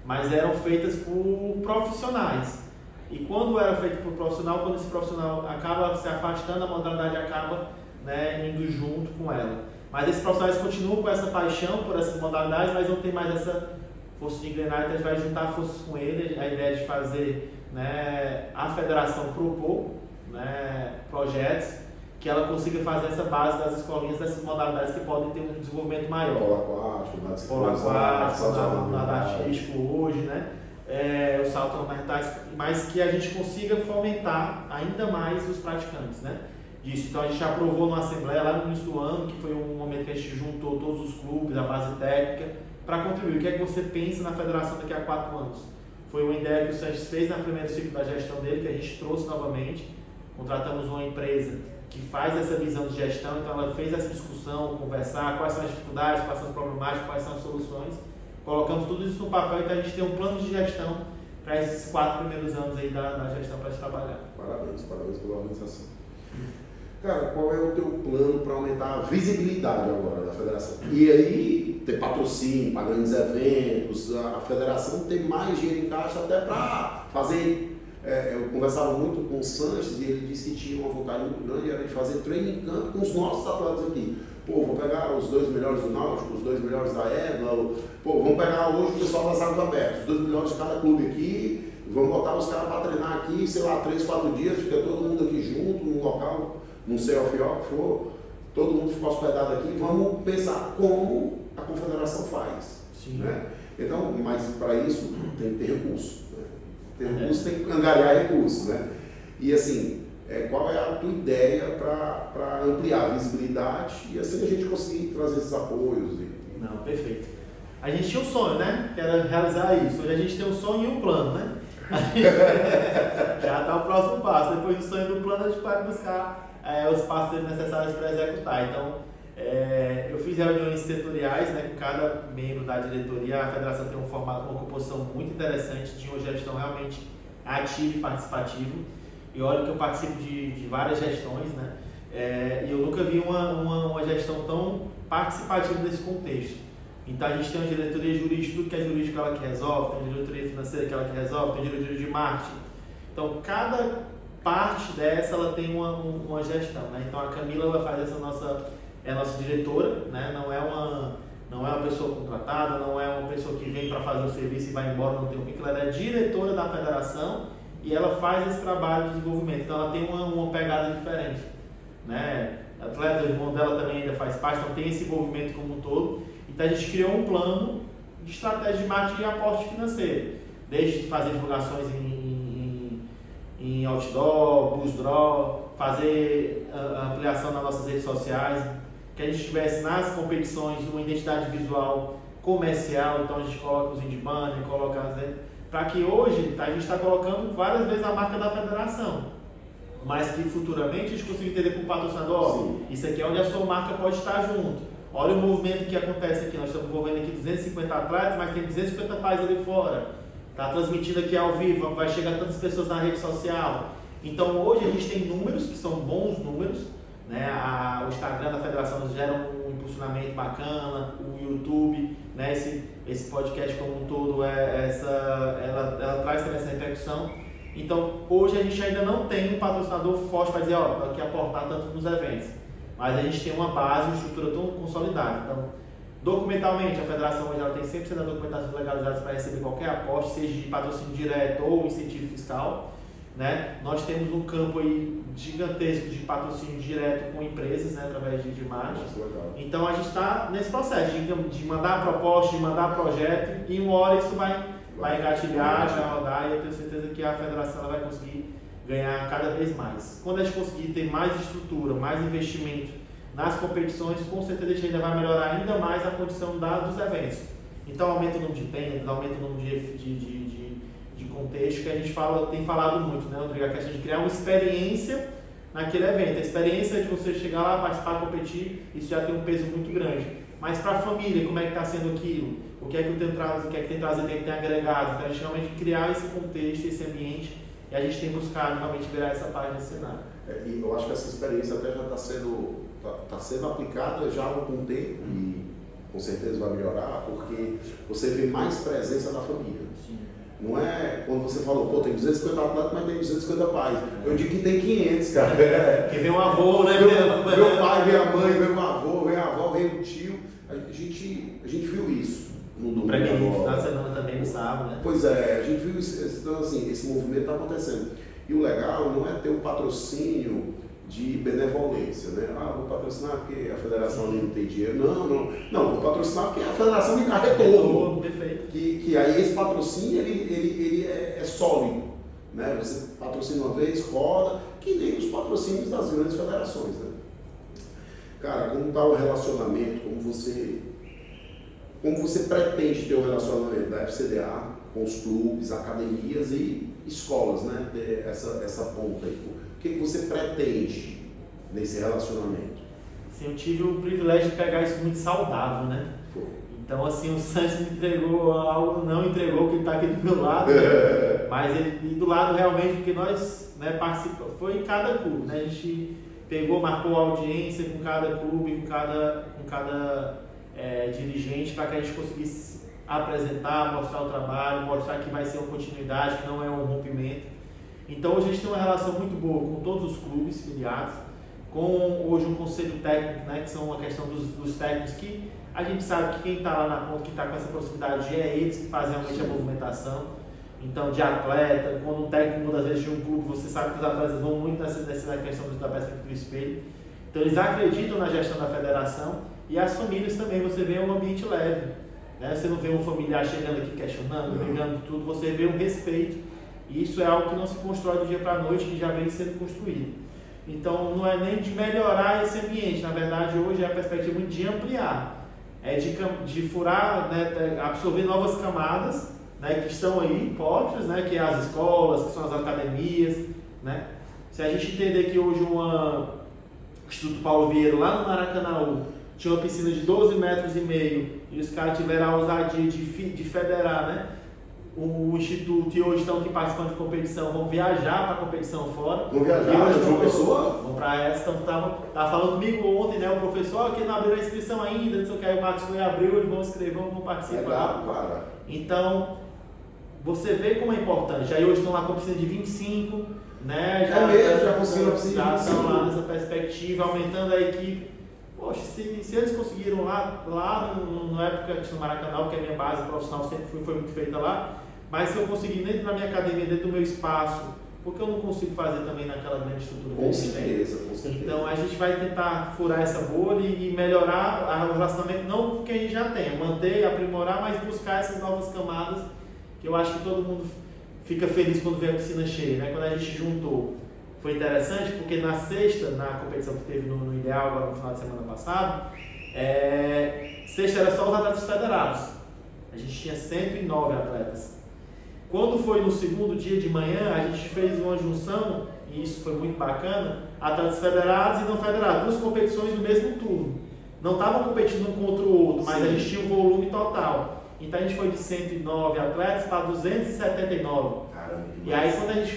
mas eram feitas por profissionais. E quando era feito por profissional, quando esse profissional acaba se afastando, a modalidade acaba, né, indo junto com ela. Mas esses profissionais continuam com essa paixão por essas modalidades, mas não tem mais essa força de engrenagem, então a gente vai juntar forças com ele. A ideia de fazer, né, a federação propor, né, projetos que ela consiga fazer essa base das escolinhas, dessas modalidades que podem ter um desenvolvimento maior. Polo aquático, nada artístico hoje, né? Os saltos ornamentais, mas que a gente consiga fomentar ainda mais os praticantes, né? Disso. Então a gente aprovou numa assembleia lá no início do ano, que foi um momento que a gente juntou todos os clubes, a base técnica, para contribuir. O que é que você pensa na federação daqui a 4 anos? Foi uma ideia que o Sanches fez na primeira ciclo da gestão dele, que a gente trouxe novamente. Contratamos uma empresa que faz essa visão de gestão, então ela fez essa discussão, conversar quais são as dificuldades, quais são as problemáticas, quais são as soluções. Colocamos tudo isso no papel, então a gente tem um plano de gestão para esses 4 primeiros anos aí da gestão para a gente trabalhar. Parabéns pela organização. Cara, qual é o teu plano para aumentar a visibilidade agora da federação? E aí, ter patrocínio para grandes eventos, a federação tem mais dinheiro em caixa até para fazer. Eu conversava muito com o Sanches e ele disse que tinha uma vontade muito grande, era de fazer training camp com os nossos atletas aqui. Pô, vou pegar os 2 melhores do Náutico, os 2 melhores da Égua, pô, vamos pegar hoje o pessoal das Águas Abertas, os 2 melhores de cada clube aqui, vamos botar os caras para treinar aqui, sei lá, 3, 4 dias, fica todo mundo aqui junto, num local, num CFO que for, todo mundo fica hospedado aqui, vamos pensar como a confederação faz. Sim. Né? Então, mas para isso tem que ter recurso. Né? Ter recurso tem que angariar recursos. Né? E assim, qual é a tua ideia para ampliar a visibilidade e assim a gente conseguir trazer esses apoios? Não, perfeito. A gente tinha um sonho, né? Que era realizar isso. Hoje a gente tem um sonho e um plano, né? Já está o próximo passo. Depois do sonho e do plano, a gente vai buscar os passos necessários para executar. Então, eu fiz reuniões setoriais, né? Com cada membro da diretoria. A federação tem um formato, uma composição muito interessante, de uma gestão realmente ativa e participativa. E olha que eu participo de várias gestões, né? E eu nunca vi uma gestão tão participativa nesse contexto. Então a gente tem uma diretoria jurídica, tudo que é jurídico ela que resolve, tem diretoria financeira que ela que resolve, tem diretoria de marketing. Então cada parte dessa ela tem uma gestão, né? Então a Camila ela faz essa nossa diretora, né? Não é uma pessoa contratada, não é uma pessoa que vem para fazer o serviço e vai embora, não tem um vínculo, ela é diretora da federação. E ela faz esse trabalho de desenvolvimento, então ela tem uma pegada diferente, né? A atleta, o irmão dela também ainda faz parte, então tem esse envolvimento como um todo. Então a gente criou um plano de estratégia de marketing e aporte financeiro, desde fazer divulgações em outdoor, bus draw, fazer ampliação nas nossas redes sociais, que a gente tivesse nas competições uma identidade visual comercial, então a gente coloca os indie banner, coloca as para que hoje a gente está colocando várias vezes a marca da federação, mas que futuramente a gente consiga entender com o patrocinador, isso aqui é onde a sua marca pode estar junto. Olha o movimento que acontece aqui, nós estamos envolvendo aqui 250 atletas, mas tem 250 países ali fora, está transmitindo aqui ao vivo, vai chegar tantas pessoas na rede social. Então hoje a gente tem números que são bons números, né? O Instagram da federação nos gera um impulsionamento bacana, o YouTube, né? Esse podcast como um todo, ela traz também essa repercussão. Então hoje a gente ainda não tem um patrocinador forte para dizer, ó, aqui aportar tanto nos eventos, mas a gente tem uma base, uma estrutura tão consolidada. Então, documentalmente, a federação hoje ela tem 100% da documentação legalizada para receber qualquer aporte, seja de patrocínio direto ou incentivo fiscal. Né? Nós temos um campo aí gigantesco de patrocínio direto com empresas, né? Através de marketing. Então a gente está nesse processo de mandar proposta, de mandar projeto, e uma hora isso vai engatilhar, vai rodar, e eu tenho certeza que a federação ela vai conseguir ganhar cada vez mais. Quando a gente conseguir ter mais estrutura, mais investimento nas competições, com certeza a gente ainda vai melhorar ainda mais a condição dos eventos. Então aumenta o número de tênis, aumenta o número de contexto, que a gente tem falado muito, né, Rodrigo? A questão de criar uma experiência naquele evento. A experiência de você chegar lá, participar, competir, isso já tem um peso muito grande. Mas para a família, como é que está sendo aquilo? O que é que eu tenho trazido, o que é que tem trazido, o que é que tem agregado? Então a gente realmente criar esse contexto, esse ambiente, e a gente tem buscado realmente virar essa página de cenário. E eu acho que essa experiência até já está sendo aplicada já há algum tempo, e com certeza vai melhorar, porque você vê mais presença da família. Sim. Não é quando você falou, pô, tem 250 atletas, mas tem 250 pais. Eu digo que tem 500, cara. Que vem um avô, né? Vem o pai, vem a mãe, vem o avô, vem a avó, vem o tio. A gente viu isso no domingo. Para mim, no final de semana também, no sábado, né? Pois é, a gente viu isso. Então, assim, esse movimento está acontecendo. E o legal não é ter um patrocínio de benevolência, né? Ah, vou patrocinar porque a federação ali não tem dinheiro. Não, vou patrocinar porque a federação me dá retorno. Perfeito. Que aí esse patrocínio ele é sólido, né? Você patrocina uma vez, roda, que nem os patrocínios das grandes federações, né? Cara, como está o relacionamento, como você pretende ter o relacionamento da FCDA com os clubes, academias e escolas, né? Ter essa ponta aí. O que você pretende nesse relacionamento? Sim, eu tive o privilégio de pegar isso muito saudável, né? Foi. Então, assim, o Santos me entregou algo, não entregou, que ele está aqui do meu lado, né? Mas ele do lado realmente, porque nós, né, participamos, foi em cada clube, né? A gente pegou, marcou a audiência com cada clube, com cada dirigente, para que a gente conseguisse apresentar, mostrar o trabalho, mostrar que vai ser uma continuidade, que não é um rompimento. Então hoje a gente tem uma relação muito boa com todos os clubes filiados, com hoje um conselho técnico, né, que são uma questão dos técnicos, que a gente sabe que quem está lá na ponta, que está com essa proximidade, é eles que fazem realmente a movimentação. Então, de atleta, quando um técnico muda às vezes de um clube, você sabe que os atletas vão muito nessa questão da perspectiva do espelho. Então eles acreditam na gestão da federação, e as famílias também, você vê um ambiente leve, né? Você não vê um familiar chegando aqui questionando, brigando tudo, você vê um respeito. E isso é algo que não se constrói do dia para a noite, que já vem sendo construído. Então não é nem de melhorar esse ambiente, na verdade hoje é a perspectiva de ampliar, de furar, né, absorver novas camadas, né, que estão aí postas, né, que é as escolas, que são as academias, né? Se a gente entender que hoje o Instituto Paulo Vieira, lá no Maracanã, tinha uma piscina de 12,5 metros e os caras tiveram a ousadia de federar, né, o Instituto, e hoje estão aqui participando de competição, vão viajar para a competição fora. Vão viajar de uma pessoa? Vão para essa, então estava falando comigo ontem, né, o professor, que não abriu a inscrição ainda, não sei o que, aí o Marcos foi abriu, eles vão escrever, vão participar. Legal, cara. Então, você vê como é importante. Aí hoje estão lá com a piscina de 25, né? Já conseguiram a piscina de 25. Já estão lá nessa perspectiva, aumentando a equipe. Poxa, se eles conseguiram lá na época que no Maracanã, que é a minha base profissional sempre foi muito feita lá, mas se eu conseguir dentro da minha academia, dentro do meu espaço, porque eu não consigo fazer também naquela grande estrutura que com certeza. Então a gente vai tentar furar essa bolha e melhorar o relacionamento, não que a gente já tenha, manter, aprimorar, mas buscar essas novas camadas, que eu acho que todo mundo fica feliz quando vê a piscina cheia, né? Quando a gente juntou. Foi interessante porque na sexta, na competição que teve no Ideal, agora no final de semana passado, sexta era só os atletas federados. A gente tinha 109 atletas. Quando foi no segundo dia de manhã, a gente fez uma junção, e isso foi muito bacana, atletas federados e não federados, duas competições no mesmo turno. Não estavam competindo um contra o outro, mas a gente tinha um volume total. Então a gente foi de 109 atletas para 279. Caramba, e aí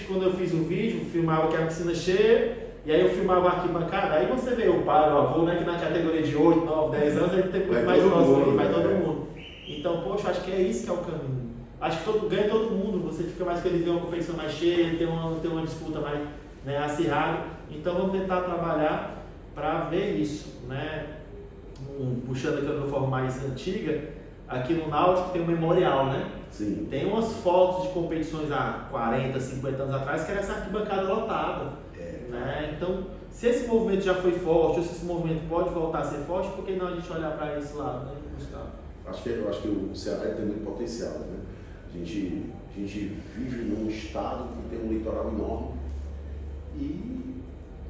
quando eu fiz o vídeo, filmava aqui a piscina cheia, e aí eu filmava a arquibancada, aí você vê o pai, o avô, né, que na categoria de 8, 9, 10 anos, ele tem muito mais próximo aí, vai todo mundo. Então, poxa, acho que é isso que é o caminho. Acho que ganha todo mundo, você fica mais feliz de ver uma competição mais cheia, ter uma disputa mais, né, acirrada. Então vamos tentar trabalhar para ver isso, né? Puxando aqui uma forma mais antiga, aqui no Náutico tem um memorial, né? Sim. Tem umas fotos de competições há 40, 50 anos atrás que era essa arquibancada lotada. Né? Então, se esse movimento já foi forte, ou se esse movimento pode voltar a ser forte, por que não a gente olhar para esse lado, né? Eu acho que o Ceará tem muito potencial, né? A gente vive num estado que tem um litoral enorme e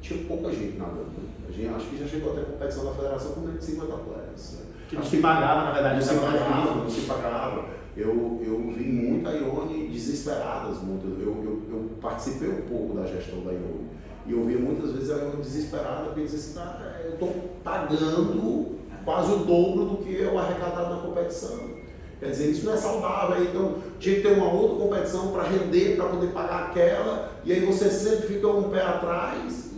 tinha pouca gente nadando. Né? A gente acho que já chegou até a competição da federação com menos de 50 atletas. Né? Que não se pagava, na verdade. Não se pagava. Eu vi muita Ione desesperadas. Eu participei um pouco da gestão da Ione. E eu vi muitas vezes a Ione desesperada, porque dizia assim, cara, eu estou pagando quase o dobro do que eu arrecadado na competição. Quer dizer, isso não é saudável. Então, tinha que ter uma outra competição para render, para poder pagar aquela, e aí você sempre fica um pé atrás,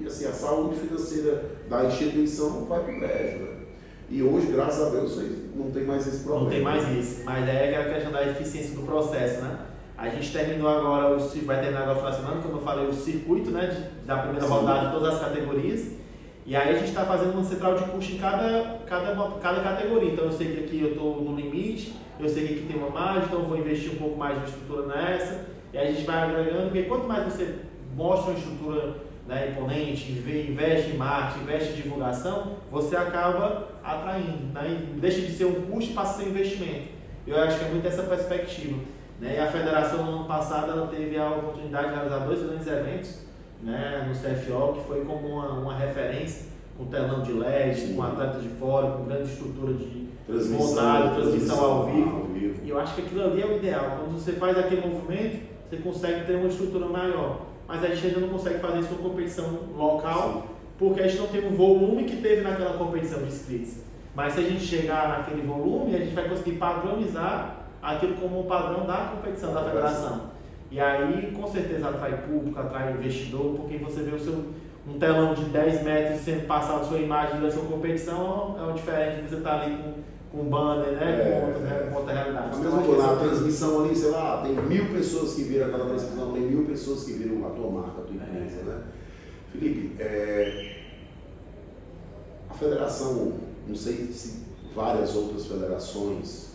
e assim, a saúde financeira da instituição vai para o brejo, né? E hoje, graças a Deus, não tem mais esse problema. Não tem mais isso, mas é aquela questão da eficiência do processo, né? A gente terminou agora, vai terminar agora o final de semana, como eu falei, o circuito, né, da primeira rodada de todas as categorias. E aí a gente está fazendo uma central de custo em cada categoria. Então eu sei que aqui eu estou no limite, eu sei que aqui tem uma margem, então eu vou investir um pouco mais de estrutura nessa. E aí a gente vai agregando, porque quanto mais você mostra uma estrutura, né, imponente, investe em marketing, investe em divulgação, você acaba atraindo, né, e deixa de ser um custo e passa a ser um investimento. Eu acho que é muito essa perspectiva. Né? E a federação no ano passado ela teve a oportunidade de realizar 2 grandes eventos, né, no CFO, que foi como uma referência, com telão de LED, com atletas de fora, com grande estrutura de transmissão ao vivo. E eu acho que aquilo ali é o ideal. Quando você faz aquele movimento, você consegue ter uma estrutura maior. Mas a gente ainda não consegue fazer isso numa competição local, porque a gente não tem o volume que teve naquela competição de inscritos. Mas se a gente chegar naquele volume, a gente vai conseguir padronizar aquilo como um padrão da competição da federação. E aí, com certeza, atrai público, atrai investidor, porque você vê um telão de 10 metros sendo passado sua imagem da sua competição, é o diferente de você estar ali com banner, né, com outra realidade. Mas mesmo na transmissão ali, sei lá, tem 1000 pessoas que viram aquela transmissão, tem 1000 pessoas que viram a tua marca, a tua empresa, né? Felipe, a federação, não sei se várias outras federações,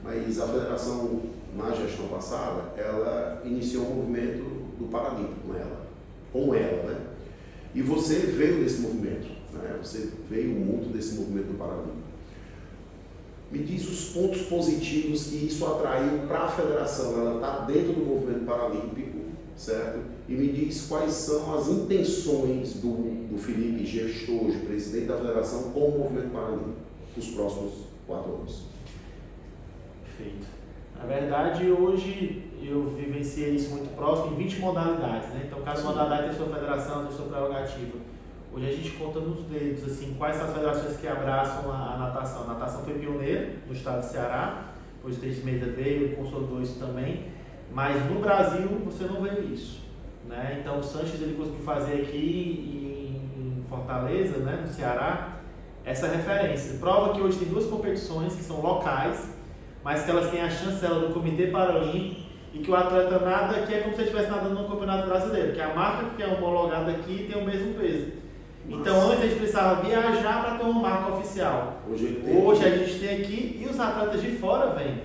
mas a federação, na gestão passada, ela iniciou um movimento do Paralímpico com ela, né? E você veio desse movimento, né? Você veio muito desse movimento do Paralímpico. Me diz os pontos positivos que isso atraiu para a federação. Ela está dentro do movimento paralímpico, certo? E me diz quais são as intenções do Felipe, gestor, presidente da federação, com o movimento paralímpico nos próximos 4 anos. Perfeito. Na verdade, hoje eu vivenciei isso muito próximo em 20 modalidades, né? Então, cada modalidade tem sua federação, tem sua prerrogativa. Hoje a gente conta nos dedos, assim, quais são as federações que abraçam a natação. A natação foi pioneira no estado de Ceará, depois o Tênis Mesa veio, consolidou isso também, mas no Brasil você não vê isso, né? Então o Sanches ele conseguiu fazer aqui em Fortaleza, né, no Ceará, essa referência. Prova que hoje tem 2 competições que são locais, mas que elas têm a chancela do Comitê Paralímpico e que o atleta nada aqui é como se ele estivesse nadando no Campeonato Brasileiro, que a marca que é homologada aqui tem o mesmo peso. Então antes a gente precisava viajar para ter uma marca oficial. Hoje a gente tem aqui e os atletas de fora vêm. Pra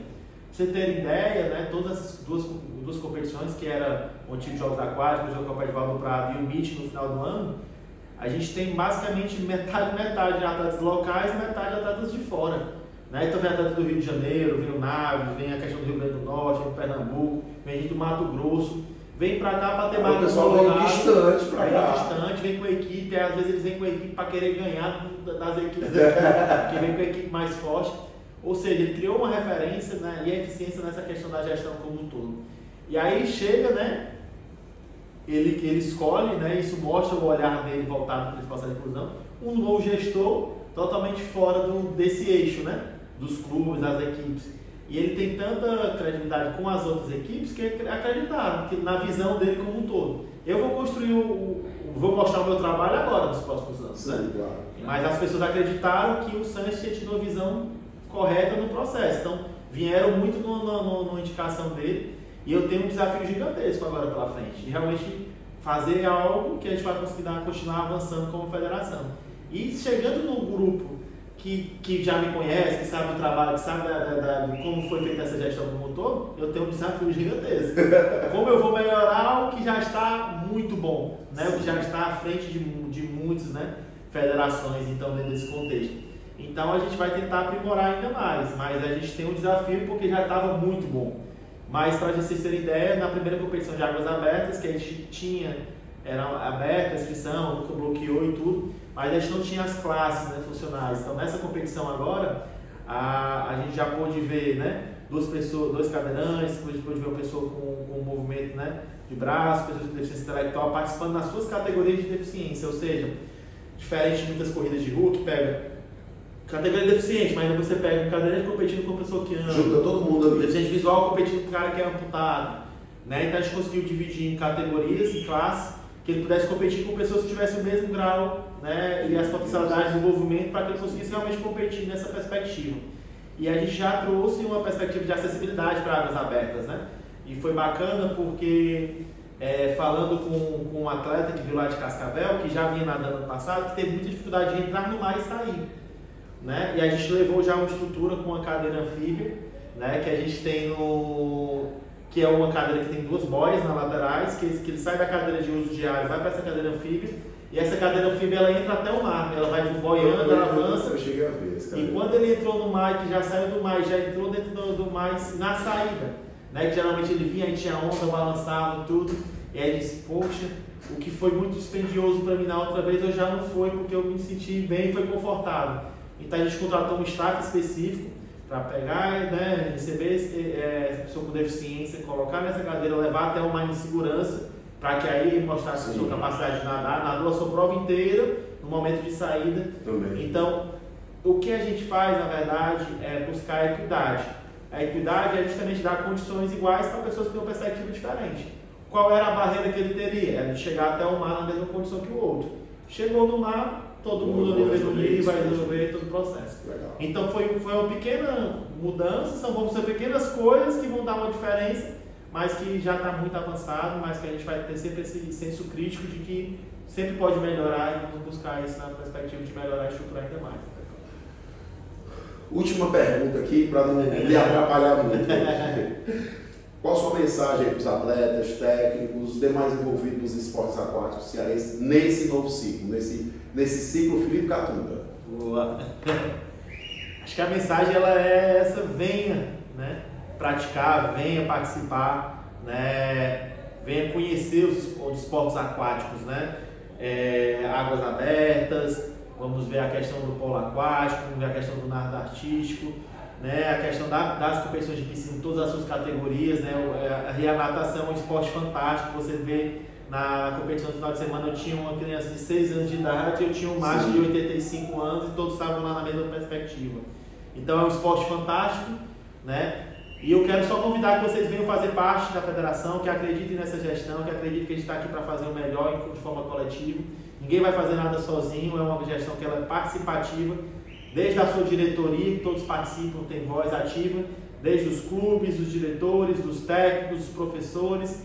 você ter ideia, né, todas essas duas competições, que era o antigo Jogos Aquáticos, o Jogo Copa de Valdo Prado e o MIT no final do ano, a gente tem basicamente metade de atletas locais e metade de atletas de fora. Né? Então vem atletas do Rio de Janeiro, vem o Naves, vem a questão do Rio Grande do Norte, vem do Pernambuco, vem gente do Mato Grosso. Vem pra cá para ter mais distante pra cá. Distante, vem com a equipe, às vezes eles vêm com a equipe para querer ganhar das equipes daqui, que vem com a equipe mais forte. Ou seja, ele criou uma referência, né, e a eficiência nessa questão da gestão como um todo. E aí chega, né, ele escolhe, né, isso mostra o olhar dele voltado para esse processo de inclusão, um novo gestor totalmente fora desse eixo, né, dos clubes, das equipes. E ele tem tanta credibilidade com as outras equipes que acreditaram na visão dele como um todo. Eu vou construir vou mostrar o meu trabalho agora nos próximos anos, sim, né? Claro. Mas as pessoas acreditaram que o Sanches tinha tido uma visão correta no processo. Então, vieram muito na indicação dele e eu tenho um desafio gigantesco agora pela frente, de realmente fazer algo que a gente vai conseguir continuar avançando como federação. E chegando no grupo que já me conhece, que sabe do trabalho, que sabe de como foi feita essa gestão como um todo, eu tenho um desafio gigantesco. Como eu vou melhorar o que já está muito bom, né? O que já está à frente de muitas, né, federações, então, dentro desse contexto. Então a gente vai tentar aprimorar ainda mais, mas a gente tem um desafio porque já estava muito bom. Mas para vocês terem ideia, na primeira competição de águas abertas, que a gente tinha, era aberta a inscrição, nunca bloqueou e tudo, mas a gente não tinha as classes, né, funcionais. Então nessa competição agora, a gente já pôde ver, né, 2 cadeirantes, pôde ver uma pessoa com movimento, né, de braço, pessoas com deficiência intelectual participando nas suas categorias de deficiência, ou seja, diferente de muitas corridas de rua que pega categoria deficiente, mas aí você pega um cadeirante competindo com uma pessoa que anda, junta todo mundo ali. Deficiente visual competindo com o cara que é amputado, né? Então a gente conseguiu dividir em categorias e classes que ele pudesse competir com pessoas que tivessem o mesmo grau, né, e as potencialidades de desenvolvimento para que ele conseguisse realmente competir nessa perspectiva. E a gente já trouxe uma perspectiva de acessibilidade para águas abertas, né? E foi bacana porque, falando com um atleta que veio lá de Cascavel, que já vinha nadando ano passado, que teve muita dificuldade de entrar no mar e sair, né? E a gente levou já uma estrutura com uma cadeira anfíbia, né, que a gente tem que é uma cadeira que tem 2 boias nas laterais, que ele sai da cadeira de uso diário, vai para essa cadeira anfíbia, e essa cadeira anfíbia ela entra até o mar, ela vai boiando, ela avança. Eu cheguei a ver esse e quando ele entrou no mar, que já saiu do mar, já entrou dentro do mar na saída, né, que geralmente ele vinha, aí tinha onda, balançava tudo, e aí ele disse, poxa, o que foi muito dispendioso para mim na outra vez, eu já não foi, porque eu me senti bem e foi confortável. Então a gente contratou um staff específico para pegar, né, receber essa pessoa com deficiência, colocar nessa cadeira, levar até o mar em segurança, para que aí mostrasse a sua capacidade de nadar, nadou a sua prova inteira no momento de saída. Também. Então, o que a gente faz, na verdade, é buscar a equidade. A equidade é justamente dar condições iguais para pessoas que têm uma perspectiva diferente. Qual era a barreira que ele teria? Era de chegar até o mar na mesma condição que o outro. Chegou no mar, todo mundo ali vai resolver todo o processo. Legal. Então foi uma pequena mudança, vão ser pequenas coisas que vão dar uma diferença, mas que já está muito avançado, mas que a gente vai ter sempre esse senso crítico de que sempre pode melhorar e vamos buscar isso na perspectiva de melhorar a estrutura ainda mais. Última pergunta aqui, para não me atrapalhar muito. Qual a sua mensagem para os atletas, técnicos, os demais envolvidos nos esportes aquáticos cearenses nesse novo ciclo, nesse ciclo Felipe Catunda? Boa. Acho que a mensagem ela é essa: venha, né, praticar, venha participar, né, venha conhecer os esportes aquáticos, né, águas abertas, vamos ver a questão do polo aquático, vamos ver a questão do nado artístico, né, a questão das competições de piscina em todas as suas categorias, né, a natação é um esporte fantástico. Você vê na competição do final de semana, eu tinha uma criança de 6 anos de idade, eu tinha um macho de 85 anos e todos estavam lá na mesma perspectiva. Então é um esporte fantástico, né? E eu quero só convidar que vocês venham fazer parte da federação, que acreditem nessa gestão, que acreditem que a gente está aqui para fazer o melhor de forma coletiva. Ninguém vai fazer nada sozinho, é uma gestão que ela é participativa, desde a sua diretoria, que todos participam, têm voz ativa, desde os clubes, dos diretores, dos técnicos, dos professores,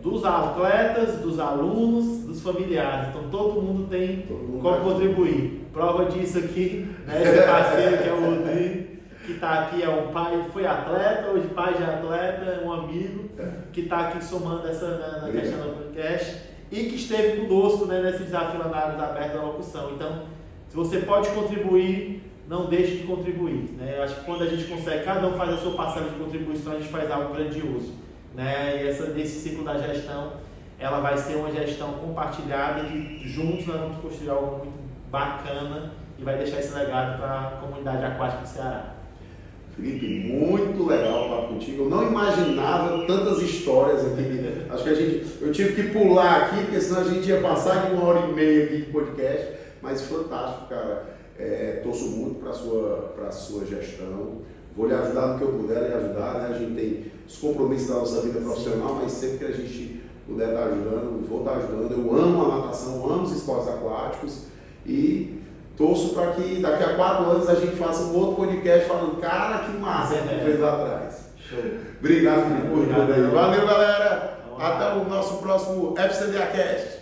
dos atletas, dos alunos, dos familiares. Então todo mundo tem como contribuir. Prova disso aqui, né, esse parceiro que é o Rodrigo, que está aqui, é um pai, foi atleta, hoje pai de atleta, um amigo, que está aqui somando na questão do podcast e que esteve conosco, né, nesse desafio lá na área aberta da locução. Então, se você pode contribuir, não deixe de contribuir, né? Eu acho que quando a gente consegue, cada um faz a sua parcela de contribuição, a gente faz algo grandioso, né? E esse ciclo da gestão, ela vai ser uma gestão compartilhada e que juntos nós vamos construir algo muito bacana e vai deixar esse legado para a comunidade aquática do Ceará. Felipe, muito legal o papo contigo. Eu não imaginava tantas histórias aqui. Acho que eu tive que pular aqui, porque senão a gente ia passar de 1h30 aqui de podcast. Mas fantástico, cara. Torço muito para a sua gestão. Vou lhe ajudar no que eu puder lhe ajudar, né? A gente tem os compromissos da nossa vida profissional, mas sempre que a gente puder estar ajudando, vou estar ajudando. Eu amo a natação, amo os esportes aquáticos e torço para que daqui a 4 anos a gente faça um outro podcast falando, cara, que massa que fez lá atrás. Show. Obrigado, Felipe, por tudo aí. Valeu, galera. Até o nosso próximo FCDA Cast.